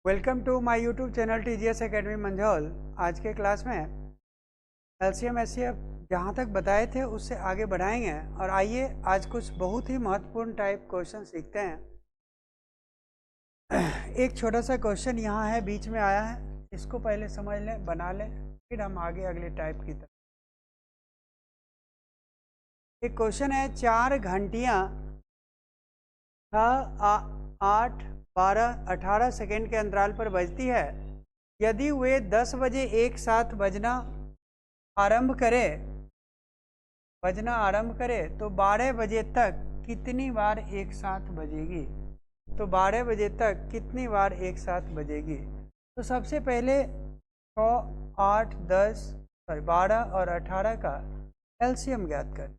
Welcome to my YouTube channel TGS academy Manjhaul. आज के class में एलसीएम एचसीएफ जहाँ तक बताए थे उससे आगे बढ़ाएंगे और आइए आज कुछ बहुत ही महत्वपूर्ण टाइप क्वेश्चन सीखते हैं। एक छोटा सा क्वेश्चन यहाँ है, बीच में आया है, इसको पहले समझ लें, बना लें, फिर हम आगे अगले टाइप की तरफ। एक क्वेश्चन है, 4 घंटियाँ 8, 12, 18 सेकेंड के अंतराल पर बजती है। यदि वे 10 बजे एक साथ बजना आरंभ करे तो 12 बजे तक कितनी बार एक साथ बजेगी? तो 12 बजे तक कितनी बार एक साथ बजेगी? तो सबसे पहले 6, 8, 12 और 18 का एलसीएम ज्ञात कर।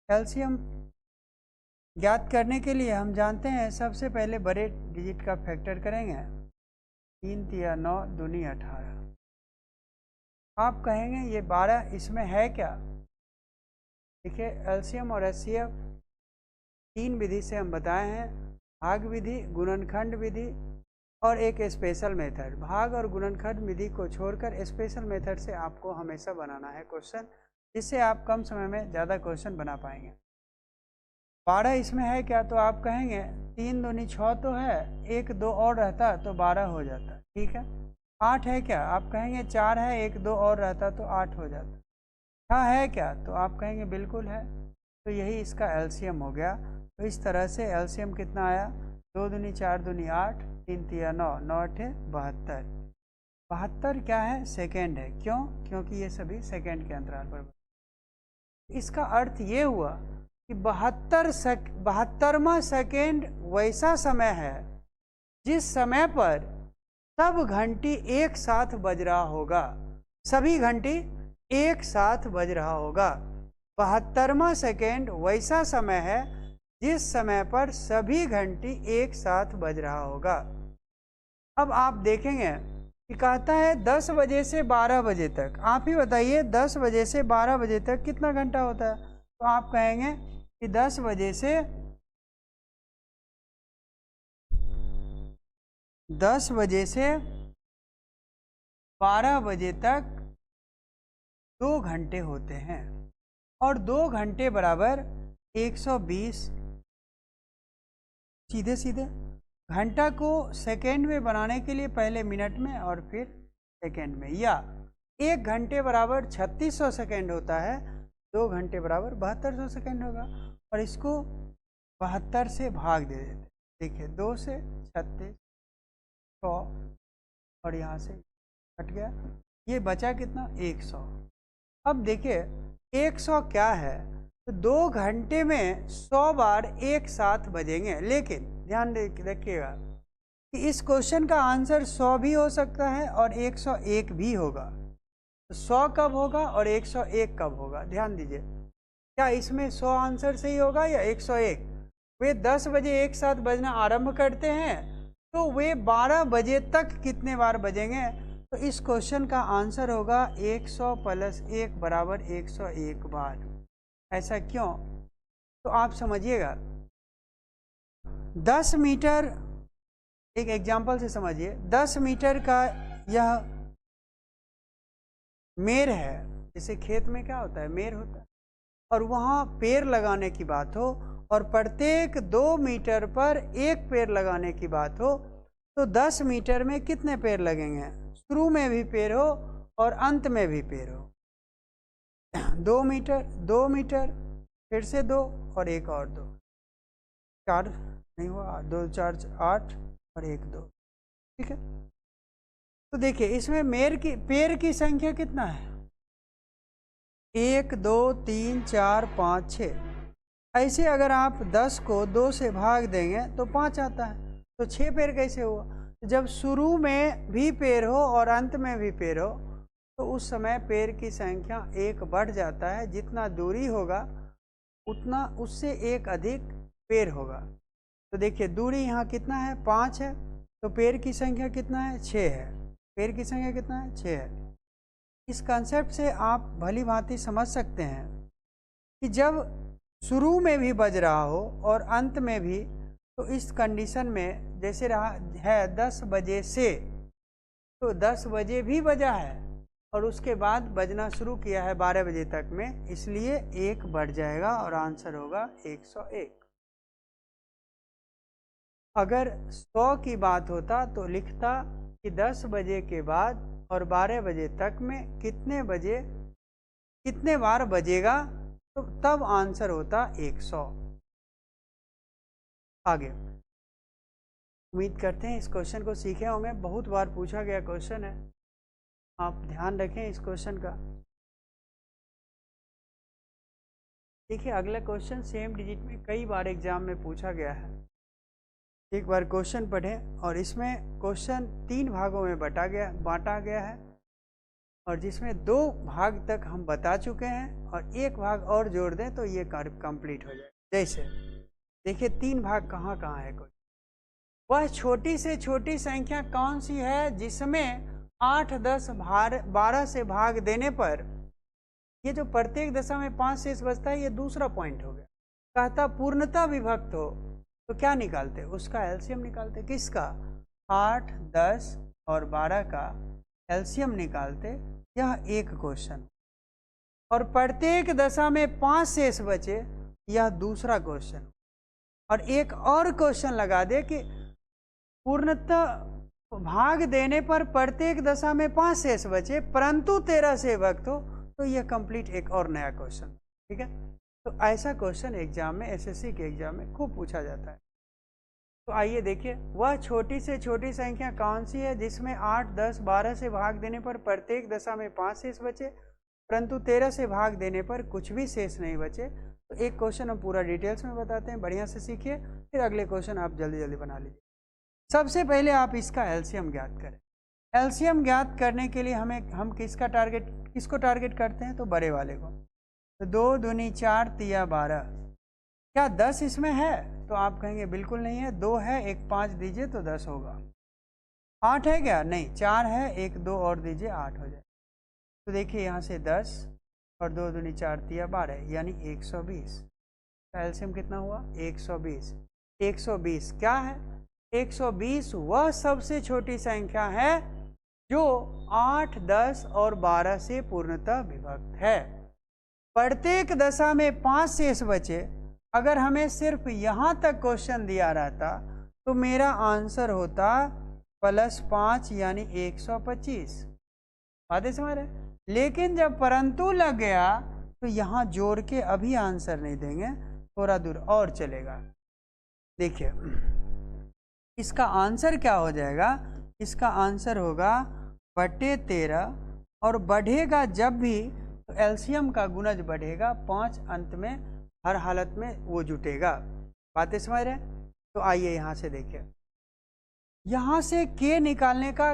एलसीएम ज्ञात करने के लिए हम जानते हैं सबसे पहले बड़े डिजिट का फैक्टर करेंगे। 3 तिया 9 दूनी 18। आप कहेंगे ये 12 इसमें है क्या? देखिए, एलसीएम और एचसीएफ 3 विधि से हम बताए हैं, भाग विधि, गुणनखंड विधि और एक स्पेशल मेथड। भाग और गुणनखंड विधि को छोड़कर स्पेशल मेथड से आपको हमेशा बनाना है क्वेश्चन, जिससे आप कम समय में ज़्यादा क्वेश्चन बना पाएंगे। 12 इसमें है क्या? तो आप कहेंगे 3 दूनी 6 तो है, 1 2 और रहता तो 12 हो जाता, ठीक है। 8 है क्या? आप कहेंगे 4 है, 1 2 और रहता तो 8 हो जाता। 6 है क्या? तो आप कहेंगे बिल्कुल है, तो यही इसका एलसीएम हो गया। तो इस तरह से एलसीएम कितना आया? 2 दूनी 4 दूनी 8, 3 तिया 9, 9 8 72। 72 क्या है? सेकेंड है। क्यों? क्योंकि ये सभी सेकेंड के अंतराल पर। इसका अर्थ ये हुआ कि 72वां सेकेंड वैसा समय है जिस समय पर सब घंटी एक साथ बज रहा होगा, सभी घंटी एक साथ बज रहा होगा। 72वां सेकेंड वैसा समय है जिस समय पर सभी घंटी एक साथ बज रहा होगा। अब आप देखेंगे कि कहता है 10 बजे से 12 बजे तक। आप ही बताइए 10 बजे से 12 बजे तक कितना घंटा होता है? तो आप कहेंगे कि 10 बजे से 12 बजे तक 2 घंटे होते हैं और 2 घंटे बराबर 120। सीधे सीधे घंटा को सेकेंड में बनाने के लिए पहले मिनट में और फिर सेकेंड में, या 1 घंटे बराबर 3600 सेकेंड होता है, 2 घंटे बराबर 7200 सेकेंड होगा। और इसको 72 से भाग दे देते। देखिए 2 से 36, 100 और यहाँ से हट गया, ये बचा कितना? 100। अब देखिए 100 क्या है? तो 2 घंटे में 100 बार एक साथ बजेंगे। लेकिन ध्यान रखिएगा कि इस क्वेश्चन का आंसर 100 भी हो सकता है और 101 भी होगा। तो 100 कब होगा और 101 कब होगा? ध्यान दीजिए, क्या इसमें 100 आंसर सही होगा या 101? वे 10 बजे एक साथ बजना आरंभ करते हैं, तो वे 12 बजे तक कितने बार बजेंगे? तो इस क्वेश्चन का आंसर होगा 100 + 1 बराबर 101 बार। ऐसा क्यों? तो आप समझिएगा, 10 मीटर, एक एग्जाम्पल से समझिए, 10 मीटर का यह मेड़ है। जैसे खेत में क्या होता है? मेड़ होता है। और वहाँ पेड़ लगाने की बात हो और प्रत्येक 2 मीटर पर एक पेड़ लगाने की बात हो, तो 10 मीटर में कितने पेड़ लगेंगे? शुरू में भी पेड़ हो और अंत में भी पेड़ हो। 2 मीटर, 2 मीटर, फिर से 2 और एक और 2, 4 नहीं हुआ, 2 4 8 और 1 2, ठीक है। तो देखिए इसमें पेड़ की संख्या कितना है? 1 2 3 4 5 6। ऐसे अगर आप 10 को 2 से भाग देंगे तो 5 आता है। तो 6 पेड़ कैसे हुआ? जब शुरू में भी पेड़ हो और अंत में भी पेड़ हो, तो उस समय पेड़ की संख्या 1 बढ़ जाता है। जितना दूरी होगा उतना उससे 1 अधिक पेड़ होगा। तो देखिए दूरी यहाँ कितना है? 5 है, तो पेड़ की संख्या कितना है? 6 है। पेड़ की संख्या कितना है? 6 है। इस कंसेप्ट से आप भली भांति समझ सकते हैं कि जब शुरू में भी बज रहा हो और अंत में भी, तो इस कंडीशन में जैसे रहा है 10 बजे से, तो 10 बजे भी बजा है और उसके बाद बजना शुरू किया है 12 बजे तक में, इसलिए 1 बढ़ जाएगा और आंसर होगा 101। अगर 100 की बात होता तो लिखता कि 10 बजे के बाद और 12 बजे तक में कितने बार बजेगा, तो तब आंसर होता 100। आगे उम्मीद करते हैं इस क्वेश्चन को सीखे होंगे, बहुत बार पूछा गया क्वेश्चन है, आप ध्यान रखें इस क्वेश्चन का। देखिए अगला क्वेश्चन सेम डिजिट में कई बार एग्जाम में पूछा गया है। एक बार क्वेश्चन पढ़ें और इसमें क्वेश्चन 3 भागों में बांटा गया है और जिसमें 2 भाग तक हम बता चुके हैं और 1 भाग और जोड़ दें तो ये कंप्लीट हो जाए। जैसे देखिए 3 भाग कहाँ कहाँ है। कोई वह छोटी से छोटी संख्या कौन सी है जिसमें 8, 10, 12 से भाग देने पर ये जो प्रत्येक दशा में 5 शेष बचता है, ये दूसरा पॉइंट हो गया। कहता पूर्णतः विभक्त हो तो क्या निकालते, उसका एलसीएम निकालते। किसका? 8, 10 और 12 का एलसीएम निकालते। यह एक क्वेश्चन। और प्रत्येक दशा में 5 शेष बचे, यह दूसरा क्वेश्चन। और एक और क्वेश्चन लगा दे कि पूर्णतः भाग देने पर प्रत्येक दशा में 5 शेष बचे परंतु 13 से विभक्त हो, तो यह कंप्लीट एक और नया क्वेश्चन। ठीक है, तो ऐसा क्वेश्चन एग्जाम में, एसएससी के एग्जाम में खूब पूछा जाता है। तो आइए देखिए, वह छोटी से छोटी संख्या कौन सी है जिसमें 8, 10, 12 से भाग देने पर प्रत्येक दशा में 5 शेष बचे परंतु 13 से भाग देने पर कुछ भी शेष नहीं बचे। तो एक क्वेश्चन हम पूरा डिटेल्स में बताते हैं, बढ़िया से सीखिए, फिर अगले क्वेश्चन आप जल्दी जल्दी बना लीजिए। सबसे पहले आप इसका एलसीएम ज्ञात करें। एलसीएम ज्ञात करने के लिए हम किसको टारगेट करते हैं, तो बड़े वाले को। तो 2 दूनी 4 तिया 12। क्या 10 इसमें है, तो आप कहेंगे बिल्कुल नहीं है। 2 है, एक 5 दीजिए तो 10 होगा। 8 है क्या, नहीं। 4 है, एक 2 और दीजिए 8 हो जाए। तो देखिए यहाँ से 10 और 2 दूनी 4 तिया 12 यानी 120 का एलसीएम कितना हुआ, 120। 120 क्या है, 120 वह सबसे छोटी संख्या है जो 8, 10 और 12 से पूर्णतः विभक्त है। प्रत्येक दशा में 5 शेष बचे। अगर हमें सिर्फ यहाँ तक क्वेश्चन दिया रहता तो मेरा आंसर होता +5 यानी 125। बातें समझ रहे? लेकिन जब परंतु लग गया तो यहाँ जोड़ के अभी आंसर नहीं देंगे, थोड़ा दूर और चलेगा। देखिए इसका आंसर क्या हो जाएगा, इसका आंसर होगा /13 और बढ़ेगा जब भी तो एलसीएम का गुणज बढ़ेगा, 5 अंत में हर हालत में वो जुटेगा। बातें समझ रहे हैं? तो आइए यहाँ से देखिए, यहाँ से के निकालने का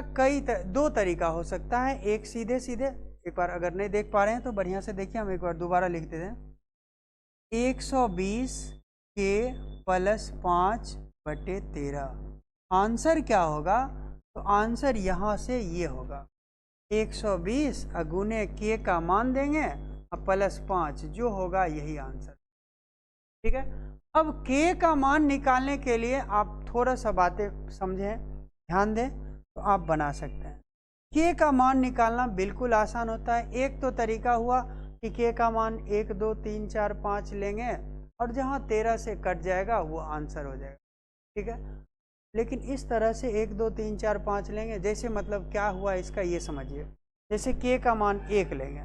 2 तरीका हो सकता है। एक सीधे सीधे, एक बार अगर नहीं देख पा रहे हैं तो बढ़िया से देखिए, हम एक बार दोबारा लिख देते हैं। 120 के +5/13 आंसर क्या होगा, तो आंसर यहाँ से ये होगा 120 गुने के का मान देंगे और +5 जो होगा यही आंसर। ठीक है, अब के का मान निकालने के लिए आप थोड़ा सा बातें समझें, ध्यान दें, तो आप बना सकते हैं। के का मान निकालना बिल्कुल आसान होता है। एक तो तरीका हुआ कि के का मान 1, 2, 3, 4, 5 लेंगे और जहाँ 13 से कट जाएगा वो आंसर हो जाएगा। ठीक है, लेकिन इस तरह से 1, 2, 3, 4, 5 लेंगे, जैसे मतलब क्या हुआ इसका ये समझिए। जैसे के का मान 1 लेंगे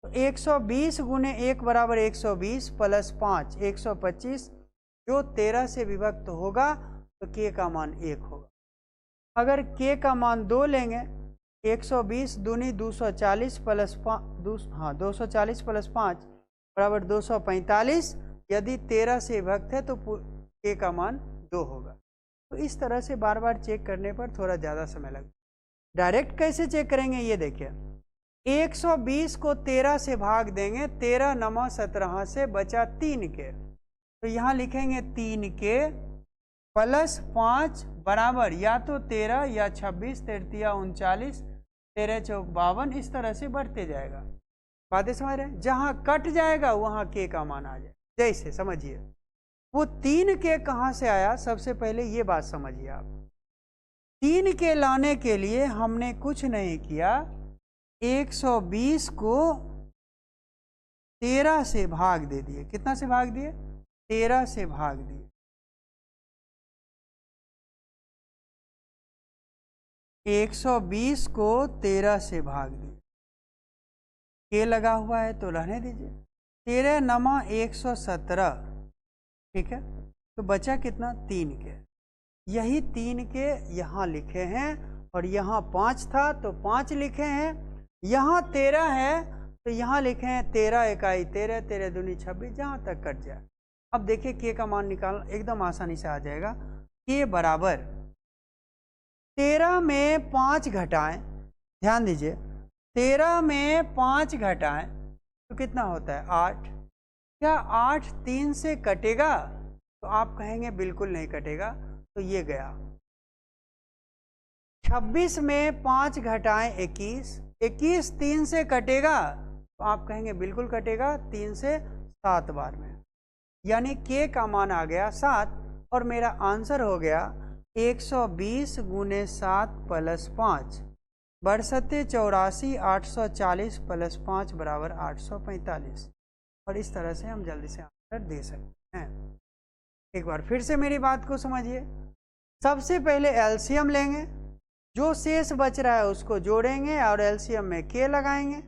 तो 120 गुने 1 बराबर 120 +5 125, जो 13 से विभक्त होगा तो के का मान 1 होगा। अगर के का मान 2 लेंगे, 120 दूनी 240 240 +5 बराबर 245, यदि 13 से विभक्त है तो के का मान 2 होगा। तो इस तरह से बार बार चेक करने पर थोड़ा ज़्यादा समय लगेगा। डायरेक्ट कैसे चेक करेंगे, ये देखिए। 120 को 13 से भाग देंगे, 13 9 17 से बचा 3 के, तो यहाँ लिखेंगे 3 के +5 बराबर या तो 13 या 26, 33 39, 13 चौक 52, इस तरह से बढ़ते जाएगा। बातें समझ रहे हैं? जहाँ कट जाएगा वहाँ के का मान आ जाए। जैसे समझिए वो 3 के कहाँ से आया, सबसे पहले ये बात समझिए आप। 3 के लाने के लिए हमने कुछ नहीं किया, 120 को 13 से भाग दे दिए। कितना से भाग दिए? 13 से भाग दिए। 120 को 13 से भाग दिए। के लगा हुआ है तो रहने दीजिए। 13 नमा 117, ठीक है। तो बचा कितना? 3 के। यही 3 के यहाँ लिखे हैं और यहाँ 5 था तो 5 लिखे हैं। यहाँ 13 है तो यहाँ लिखे हैं 13 इकाई 13, 13 दूनी 26, जहाँ तक कट जाए। अब देखिए के का मान निकालना एकदम आसानी से आ जाएगा। के बराबर 13 में 5 घटाएं, ध्यान दीजिए, 13 में 5 घटाएं तो कितना होता है? 8। क्या 8 3 से कटेगा? तो आप कहेंगे बिल्कुल नहीं कटेगा, तो ये गया। 26 में 5 घटाएं 21, 21 3 से कटेगा? तो आप कहेंगे बिल्कुल कटेगा, 3 से 7 बार में। यानी के का मान आ गया 7 और मेरा आंसर हो गया 120 गुने 7 प्लस 5 बरसते 84, 840 प्लस 5 बराबर 845। और इस तरह से हम जल्दी से आंसर दे सकते हैं। एक बार फिर से मेरी बात को समझिए। सबसे पहले एलसीएम लेंगे, जो शेष बच रहा है उसको जोड़ेंगे और एलसीएम में के लगाएंगे।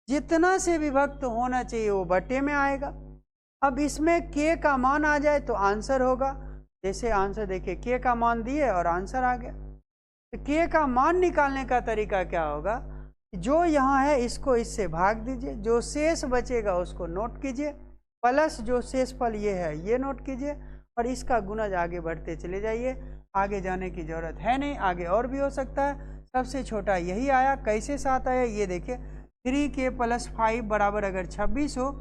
जितना से विभक्त होना चाहिए वो बट्टे में आएगा। अब इसमें के का मान आ जाए तो आंसर होगा। जैसे आंसर देखिए, के का मान दिए और आंसर आ गया। तो के का मान निकालने का तरीका क्या होगा? जो यहाँ है इसको इससे भाग दीजिए, जो शेष बचेगा उसको नोट कीजिए, प्लस जो शेषफल ये है ये नोट कीजिए और इसका गुणज आगे बढ़ते चले जाइए। आगे जाने की जरूरत है नहीं, आगे और भी हो सकता है। सबसे छोटा यही आया। कैसे 7 आया ये देखिए। 3k + 5 बराबर अगर 26 हो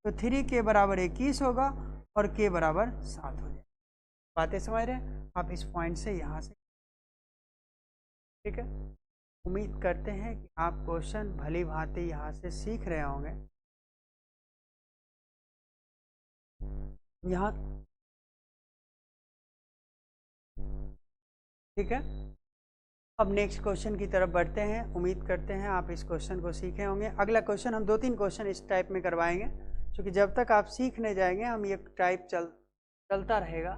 तो 3k बराबर 21 होगा और k बराबर 7 हो जाए। बातें समझ रहे हैं आप इस पॉइंट से यहाँ से, ठीक है। उम्मीद करते हैं कि आप क्वेश्चन भली भांति यहाँ से सीख रहे होंगे। यहाँ ठीक है। अब नेक्स्ट क्वेश्चन की तरफ बढ़ते हैं। उम्मीद करते हैं आप इस क्वेश्चन को सीखे होंगे। अगला क्वेश्चन हम 2-3 क्वेश्चन इस टाइप में करवाएंगे, क्योंकि जब तक आप सीखने जाएंगे हम ये टाइप चलता रहेगा।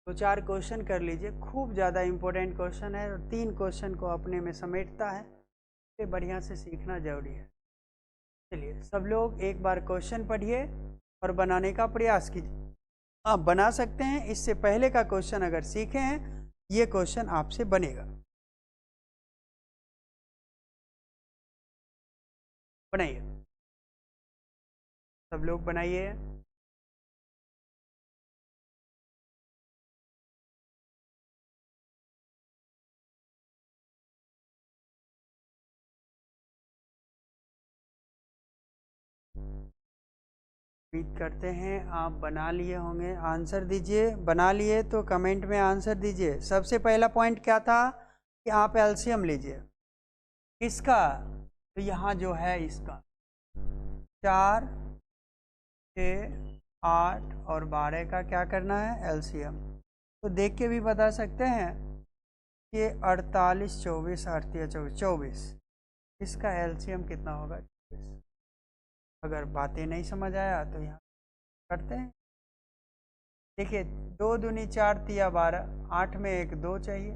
2-4 क्वेश्चन कर लीजिए। खूब ज़्यादा इम्पोर्टेंट क्वेश्चन है और 3 क्वेश्चन को अपने में समेटता है। ये बढ़िया से सीखना जरूरी है। चलिए सब लोग एक बार क्वेश्चन पढ़िए और बनाने का प्रयास कीजिए। आप बना सकते हैं। इससे पहले का क्वेश्चन अगर सीखे हैं ये क्वेश्चन आपसे बनेगा। बनाइए, सब लोग बनाइए। उम्मीद करते हैं आप बना लिए होंगे। आंसर दीजिए। बना लिए तो कमेंट में आंसर दीजिए। सबसे पहला पॉइंट क्या था कि आप एलसीएम लीजिए। इसका तो यहाँ जो है इसका 4, 6, 8 और 12 का क्या करना है? एलसीएम। तो देख के भी बता सकते हैं कि 48, 24, 38, 24, 24 इसका एलसीएम कितना होगा? 24। अगर बातें नहीं समझ आया तो यहाँ करते हैं। देखिए 2 दूनी 4 तिया 12, 8 में 1 2 चाहिए,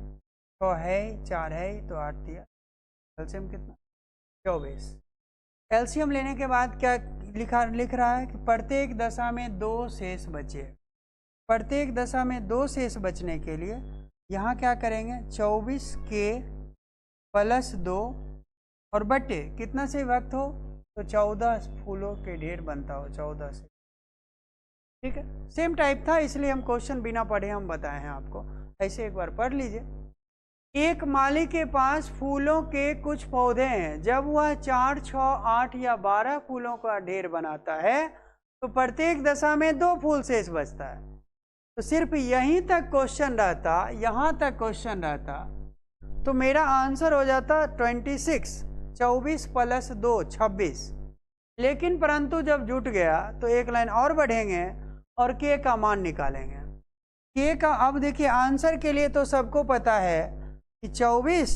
6 है 4 है तो 8 तिया, एलसीएम कितना? 24। एलसीएम लेने के बाद क्या लिख रहा है कि प्रत्येक दशा में 2 शेष बचे। प्रत्येक दशा में 2 शेष बचने के लिए यहाँ क्या करेंगे? 24k + 2 और बट्टे कितना से विभक्त हो तो 14 फूलों के ढेर बनता हो, 14 से। ठीक है, सेम टाइप था इसलिए हम क्वेश्चन बिना पढ़े हम बताए हैं आपको। ऐसे एक बार पढ़ लीजिए। एक माली के पास फूलों के कुछ पौधे हैं। जब वह 4, 6, 8 या 12 फूलों का ढेर बनाता है तो प्रत्येक दशा में 2 फूल शेष बचता है। तो सिर्फ यहीं तक क्वेश्चन रहता, यहाँ तक क्वेश्चन रहता तो मेरा आंसर हो जाता 26, 24 + 2 26। लेकिन परंतु जब जुट गया तो एक लाइन और बढ़ेंगे और के का मान निकालेंगे। के का अब देखिए आंसर के लिए तो सबको पता है कि 24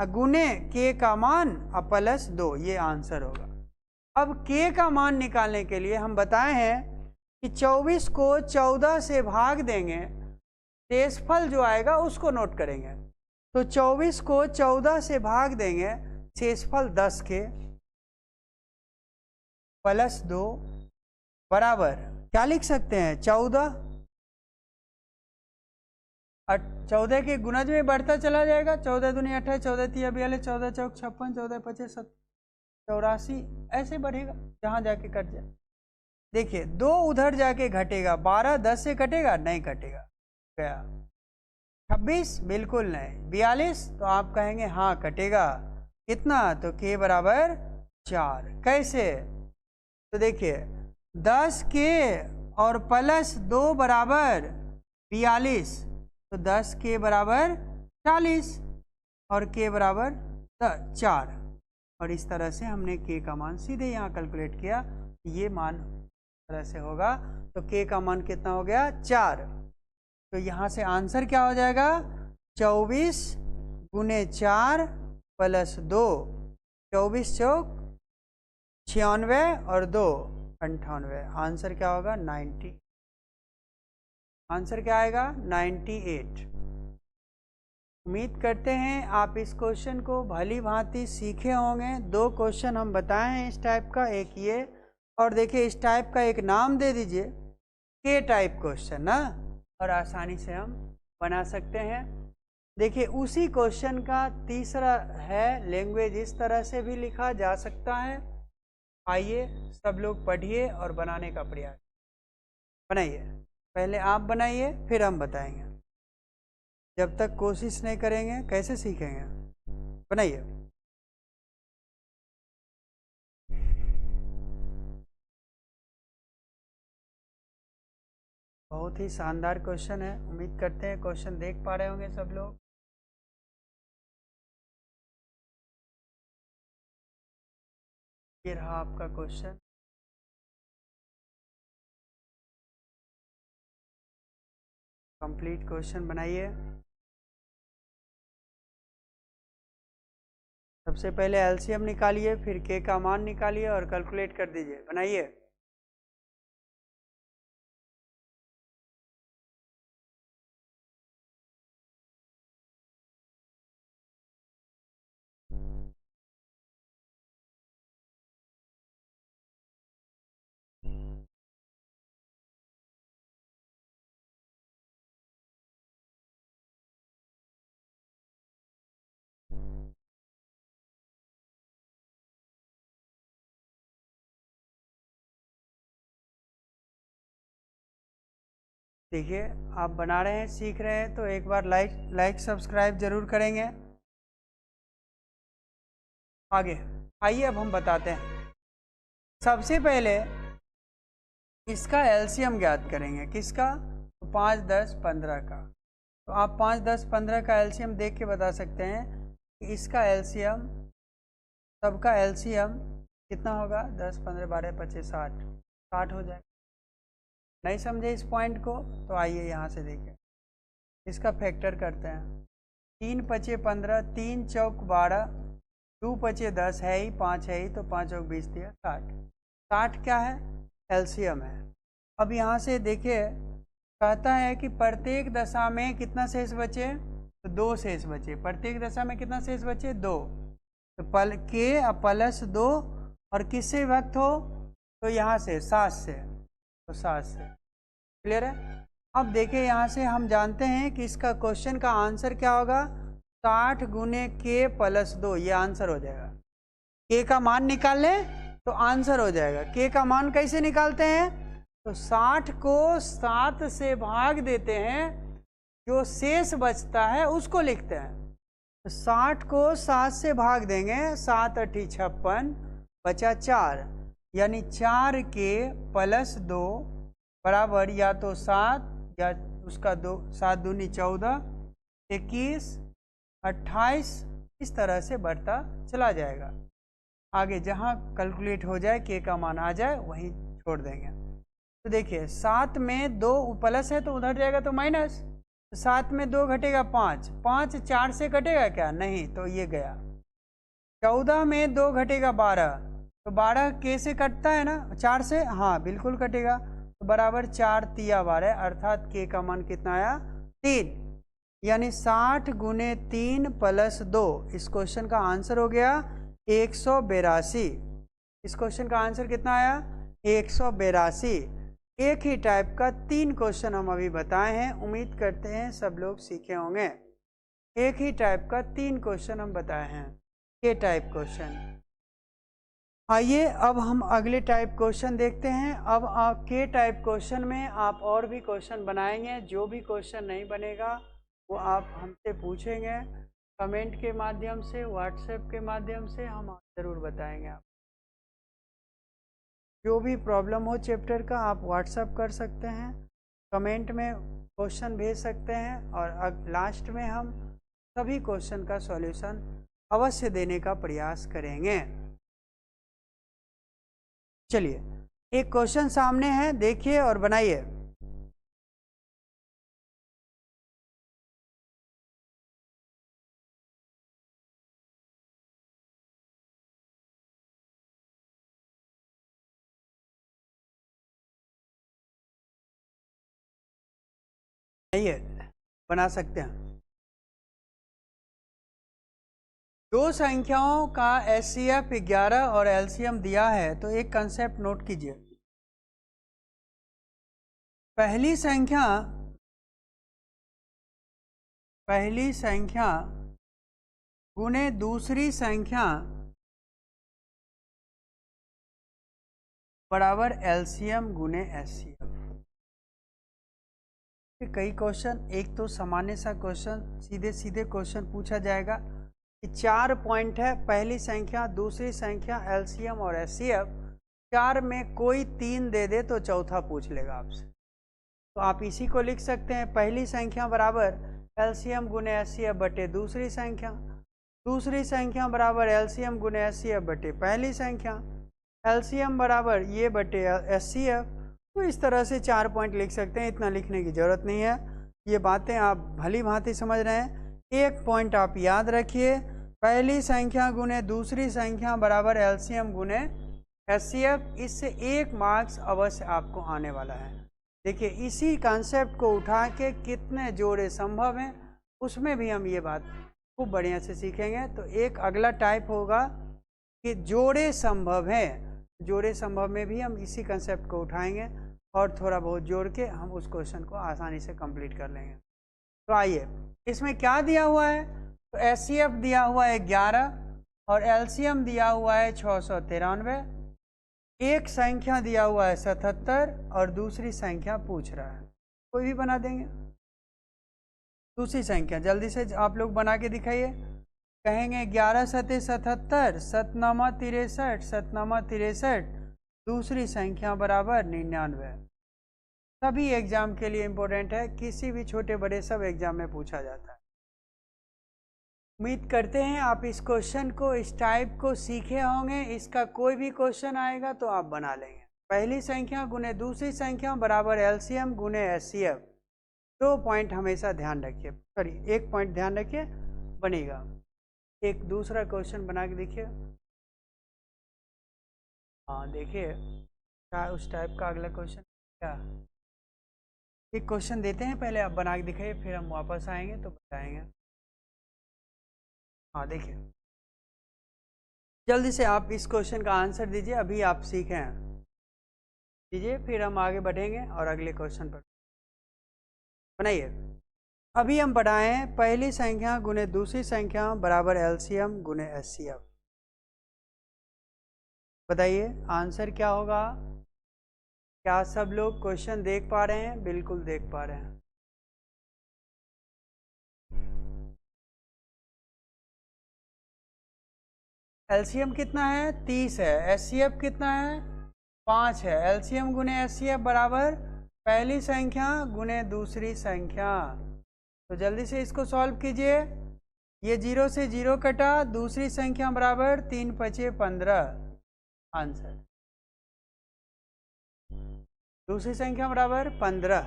गुने के का मान प्लस 2, ये आंसर होगा। अब के का मान निकालने के लिए हम बताए हैं कि 24 को 14 से भाग देंगे, शेषफल जो आएगा उसको नोट करेंगे। तो 24 को 14 से भाग देंगे, शेषफल 10 के प्लस 2 बराबर क्या लिख सकते हैं 14 के गुणज में बढ़ता चला जाएगा। 14 दूनी 28, 14 तिया 42, 14 चौक 56, 14 पचे 84, ऐसे बढ़ेगा जहां जाके कट जाए। देखिए 2 उधर जाके घटेगा, 12 10 से कटेगा, नहीं कटेगा, गया। 26 बिल्कुल नहीं, 42 तो आप कहेंगे हाँ कटेगा, कितना, तो के बराबर 4। कैसे, तो देखिए 10 के और प्लस 2 बराबर 42, तो 10 के बराबर 40 और के बराबर 4, और इस तरह से हमने के का मान सीधे यहाँ कैलकुलेट किया, ये मान तरह से होगा। तो के का मान कितना हो गया 4। तो यहाँ से आंसर क्या हो जाएगा 24 गुने 4 प्लस 2, 24 चौक 96 और 2 98, आंसर क्या होगा 90। आंसर क्या आएगा 98। उम्मीद करते हैं आप इस क्वेश्चन को भली भांति सीखे होंगे। 2 क्वेश्चन हम बताए हैं इस टाइप का, एक ये, और देखिए इस टाइप का एक नाम दे दीजिए के टाइप क्वेश्चन ना, और आसानी से हम बना सकते हैं। देखिए उसी क्वेश्चन का तीसरा है लैंग्वेज, इस तरह से भी लिखा जा सकता है। आइए सब लोग पढ़िए और बनाने का प्रयास बनाइए। पहले आप बनाइए फिर हम बताएंगे, जब तक कोशिश नहीं करेंगे कैसे सीखेंगे। बनाइए। बहुत ही शानदार क्वेश्चन है, उम्मीद करते हैं क्वेश्चन देख पा रहे होंगे सब लोग। ये रहा आपका क्वेश्चन। कंप्लीट क्वेश्चन बनाइए। सबसे पहले एलसीएम निकालिए, फिर के का मान निकालिए और कैलकुलेट कर दीजिए। बनाइए। देखिए आप बना रहे हैं, सीख रहे हैं, तो एक बार लाइक सब्सक्राइब जरूर करेंगे। आगे आइए अब हम बताते हैं। सबसे पहले इसका एलसीएम ज्ञात करेंगे। किसका, तो 5 10 15 का। तो आप 5 10 15 का एलसीएम देख के बता सकते हैं कि इसका एलसीएम, सबका एलसीएम कितना होगा 10 15 12 25 60 हो जाएगा। नहीं समझे इस पॉइंट को, तो आइए यहाँ से देखें, इसका फैक्टर करते हैं। 3 पचे 15, 3 चौक 12, 2 पचे 10 है ही, 5 है ही, तो 5 चौक 20 दिया 60। 60 क्या है एलसीएम है। अब यहाँ से देखिए कहता है कि प्रत्येक दशा में कितना शेष बचे, तो 2 शेष बचे। प्रत्येक दशा में कितना शेष बचे 2, तो के प्लस 2, और किससे विभक्त हो, तो यहाँ से 7 से, तो 7 से। क्लियर है। अब देखिए यहाँ से हम जानते हैं कि इसका क्वेश्चन का आंसर क्या होगा 60 गुने के प्लस 2, ये आंसर हो जाएगा। के का मान निकाल लें तो आंसर हो जाएगा। के का मान कैसे निकालते हैं, तो 60 को 7 से भाग देते हैं, जो शेष बचता है उसको लिखते हैं। तो 60 को 7 से भाग देंगे, 7 8 56, बचा 4, यानी 4 के प्लस 2 बराबर या तो 7 या उसका 2, 7 दूनी 14, 21, 28, इस तरह से बढ़ता चला जाएगा। आगे जहाँ कैलकुलेट हो जाए के का मान आ जाए वहीं छोड़ देंगे। तो देखिए 7 में 2 प्लस है तो उधर जाएगा तो माइनस, 7 में 2 घटेगा 5, 5 4 से कटेगा क्या, नहीं, तो ये गया। 14 में 2 घटेगा 12, तो 12 के से कटता है ना, 4 से, हाँ बिल्कुल कटेगा, तो बराबर 4 तिया 12, अर्थात के का मान कितना आया, 3, यानी 60 गुने 3 प्लस 2। इस क्वेश्चन का आंसर हो गया 182। इस क्वेश्चन का आंसर कितना आया, 182। एक ही टाइप का 3 क्वेश्चन हम अभी बताए हैं, उम्मीद करते हैं सब लोग सीखे होंगे। एक ही टाइप का 3 क्वेश्चन हम बताए हैं, के टाइप क्वेश्चन। आइए अब हम अगले टाइप क्वेश्चन देखते हैं। अब आप के टाइप क्वेश्चन में आप और भी क्वेश्चन बनाएंगे, जो भी क्वेश्चन नहीं बनेगा वो आप हमसे पूछेंगे कमेंट के माध्यम से, व्हाट्सएप के माध्यम से, हम ज़रूर बताएंगे। आप जो भी प्रॉब्लम हो चैप्टर का आप व्हाट्सएप कर सकते हैं, कमेंट में क्वेश्चन भेज सकते हैं, और लास्ट में हम सभी क्वेश्चन का सॉल्यूशन अवश्य देने का प्रयास करेंगे। चलिए एक क्वेश्चन सामने है, देखिए और बनाइए। आइए बना सकते हैं। दो संख्याओं का एचसीएफ 11 और एलसीएम दिया है, तो एक कंसेप्ट नोट कीजिए। पहली संख्या गुने दूसरी संख्या बराबर एलसीएम गुने एचसीएफ। कई क्वेश्चन, एक तो सामान्य सा क्वेश्चन, सीधे सीधे क्वेश्चन पूछा जाएगा कि 4 पॉइंट है, पहली संख्या, दूसरी संख्या, एलसीएम और एचसीएफ, 4 में कोई 3 दे दे तो चौथा पूछ लेगा आपसे। तो आप इसी को लिख सकते हैं, पहली संख्या बराबर एलसीएम गुने एचसीएफ बटे दूसरी संख्या, दूसरी संख्या बराबर एलसीएम गुने एचसीएफ बटे पहली संख्या, एलसीएम बराबर ये बटे एचसीएफ। तो इस तरह से 4 पॉइंट लिख सकते हैं, इतना लिखने की ज़रूरत नहीं है, ये बातें आप भली भांति समझ रहे हैं। एक पॉइंट आप याद रखिए, पहली संख्या गुने दूसरी संख्या बराबर एलसीएम गुने एचसीएफ, इससे 1 मार्क्स अवश्य आपको आने वाला है। देखिए इसी कॉन्सेप्ट को उठा के कितने जोड़े संभव हैं, उसमें भी हम ये बात खूब बढ़िया से सीखेंगे। तो एक अगला टाइप होगा कि जोड़े संभव हैं, जोड़े संभव में भी हम इसी कंसेप्ट को उठाएंगे और थोड़ा बहुत जोड़ के हम उस क्वेश्चन को आसानी से कंप्लीट कर लेंगे। तो आइए, इसमें क्या दिया हुआ है, तो एचसीएफ दिया हुआ है 11 और एलसीएम दिया हुआ है 693, एक संख्या दिया हुआ है 77 और दूसरी संख्या पूछ रहा है, कोई भी बना देंगे। दूसरी संख्या जल्दी से आप लोग बना के दिखाइए। कहेंगे 11 सते 77, 7 9 63, 7 9 63, दूसरी संख्या बराबर 99। सभी एग्जाम के लिए इम्पोर्टेंट है, किसी भी छोटे बड़े सब एग्जाम में पूछा जाता है। उम्मीद करते हैं आप इस क्वेश्चन को, इस टाइप को सीखे होंगे। इसका कोई भी क्वेश्चन आएगा तो आप बना लेंगे। पहली संख्या गुने दूसरी संख्या बराबर एलसीएम गुने एचसीएफ। 2 पॉइंट हमेशा ध्यान रखिए, सॉरी 1 पॉइंट ध्यान रखिए, बनेगा। एक दूसरा क्वेश्चन बना के देखिए। हाँ देखिए क्या उस टाइप का अगला क्वेश्चन क्या, एक क्वेश्चन देते हैं, पहले आप बना के दिखाइए, फिर हम वापस आएंगे तो बताएंगे। हाँ देखिए, जल्दी से आप इस क्वेश्चन का आंसर दीजिए, अभी आप सीखे हैं, दीजिए, फिर हम आगे बढ़ेंगे और अगले क्वेश्चन पर बनाइए। अभी हम बढ़ाएं, पहली संख्या गुने दूसरी संख्या बराबर एलसीएम गुने एचसीएफ। बताइए आंसर क्या होगा। क्या सब लोग क्वेश्चन देख पा रहे हैं? बिल्कुल देख पा रहे हैं। एलसीएम कितना है? 30 है। एचसीएफ कितना है? 5 है। एलसीएम गुने एचसीएफ बराबर पहली संख्या गुने दूसरी संख्या। तो जल्दी से इसको सॉल्व कीजिए। ये 0 से 0 कटा, दूसरी संख्या बराबर 3 × 5 = 15। आंसर दूसरी संख्या बराबर 15।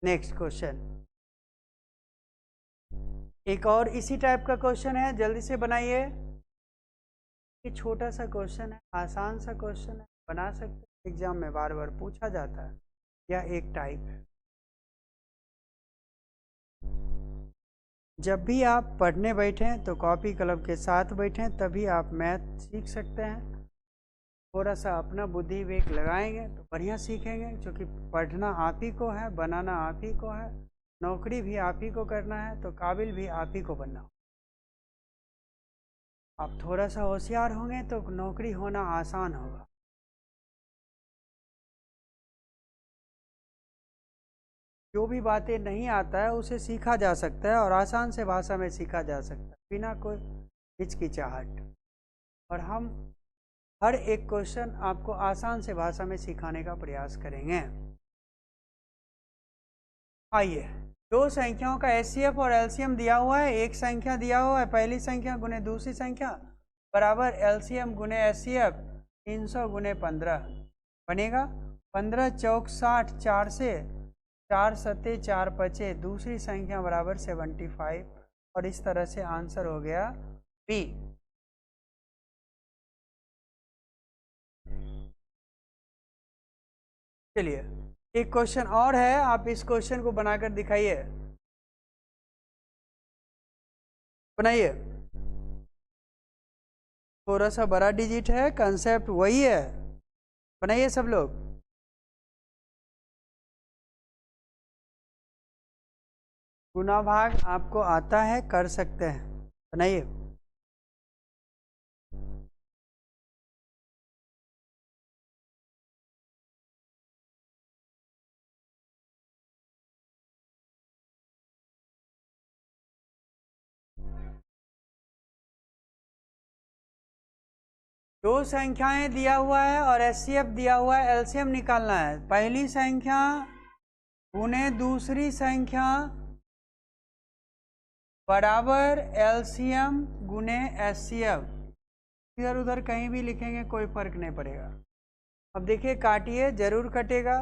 नेक्स्ट क्वेश्चन, एक और इसी टाइप का क्वेश्चन है, जल्दी से बनाइए। ये छोटा सा क्वेश्चन है, आसान सा क्वेश्चन है, बना सकते हैं, एग्जाम में बार बार पूछा जाता है, या एक टाइप है। जब भी आप पढ़ने बैठें तो कॉपी कलम के साथ बैठें, तभी आप मैथ सीख सकते हैं। थोड़ा सा अपना बुद्धि विवेक लगाएंगे तो बढ़िया सीखेंगे, क्योंकि पढ़ना आप ही को है, बनाना आप ही को है, नौकरी भी आप ही को करना है, तो काबिल भी आप ही को बनना। आप थोड़ा सा होशियार होंगे तो नौकरी होना आसान होगा। जो भी बातें नहीं आता है उसे सीखा जा सकता है, और आसान से भाषा में सीखा जा सकता है बिना कोई हिचकिचाहट। और हम हर एक क्वेश्चन आपको आसान से भाषा में सिखाने का प्रयास करेंगे। आइए, दो संख्याओं का एचसीएफ और एलसीएम दिया हुआ है। एक संख्या दिया हुआ है, पहली संख्या गुने दूसरी संख्या बराबर एलसीएम गुने एचसीएफ 300 गुने 15 बनेगा। 15 चौक 60, 4 से 4 सत्ते 4 पचे, दूसरी संख्या बराबर 75, और इस तरह से आंसर हो गया बी। चलिए, एक क्वेश्चन और है, आप इस क्वेश्चन को बनाकर दिखाइए। बनाइए, थोड़ा सा बड़ा डिजिट है, कंसेप्ट वही है, बनाइए सब लोग। गुना भाग आपको आता है, कर सकते हैं, बनाइए। दो संख्याएं दिया हुआ है और एचसीएफ दिया हुआ है, एलसीएम निकालना है। पहली संख्या गुने दूसरी संख्या बराबर एलसीएम गुने एचसीएफ। इधर उधर कहीं भी लिखेंगे कोई फर्क नहीं पड़ेगा। अब देखिए, काटिए, जरूर कटेगा।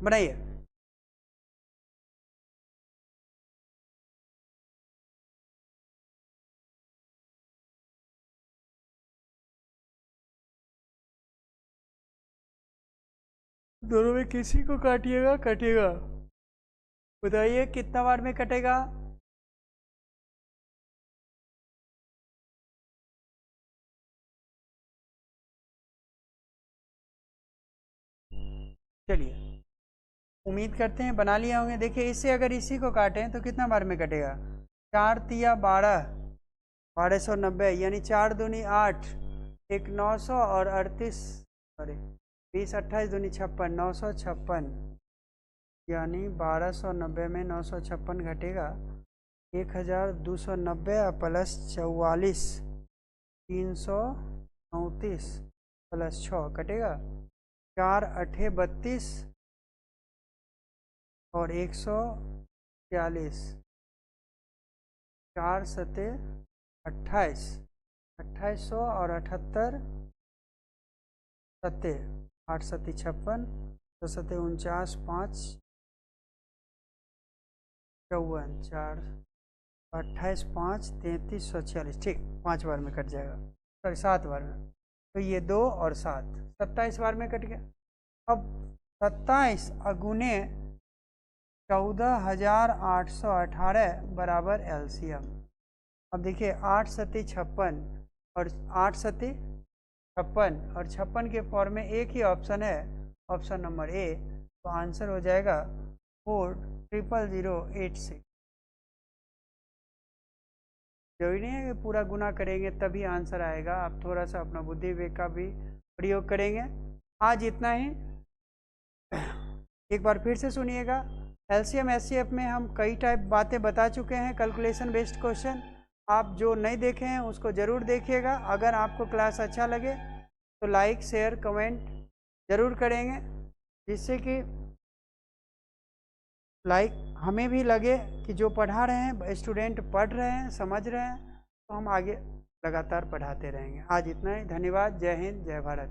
बनाइए। दोनों में किसी को काटिएगा, कटेगा। बताइए कितना बार में कटेगा। चलिए, उम्मीद करते हैं बना लिए होंगे। देखिए, इससे अगर इसी को काटें तो कितना बार में कटेगा। 4 तिया 12, 1290, यानी 4 दूनी 8, एक 900 और 38, सॉरी 20 28 दूनी 56, 956, यानी 1290 में 956 घटेगा 1290 प्लस 44, 339 प्लस 6 कटेगा 4 8 32 और 140, 4 सते 28, 2800 और 78 सत्ते 8 सत्ती 56, 2 सत्ते 49, 5 54, 4 28 5 3340। ठीक, 5 बार में कट जाएगा, सॉरी 7 बार में। तो ये 2 और 7, 27 बार में कट गया। अब 27 अगुने 14,818 बराबर एलसीएम। अब देखिए, 8 सत्ती 56 और 8 सत्ती 56, और 56 के फॉर्म में एक ही ऑप्शन है, ऑप्शन नंबर ए, तो आंसर हो जाएगा 4,000,086। जरूरी नहीं है कि पूरा गुना करेंगे तभी आंसर आएगा, आप थोड़ा सा अपना बुद्धि विवेक का भी प्रयोग करेंगे। आज इतना ही। एक बार फिर से सुनिएगा, एलसीएम एचसीएफ में हम कई टाइप बातें बता चुके हैं, कैलकुलेशन बेस्ड क्वेश्चन। आप जो नहीं देखे हैं उसको ज़रूर देखिएगा। अगर आपको क्लास अच्छा लगे तो लाइक शेयर कमेंट ज़रूर करेंगे, जिससे कि लाइक हमें भी लगे कि जो पढ़ा रहे हैं स्टूडेंट पढ़ रहे हैं, समझ रहे हैं, तो हम आगे लगातार पढ़ाते रहेंगे। आज इतना ही, धन्यवाद। जय हिंद, जय भारत।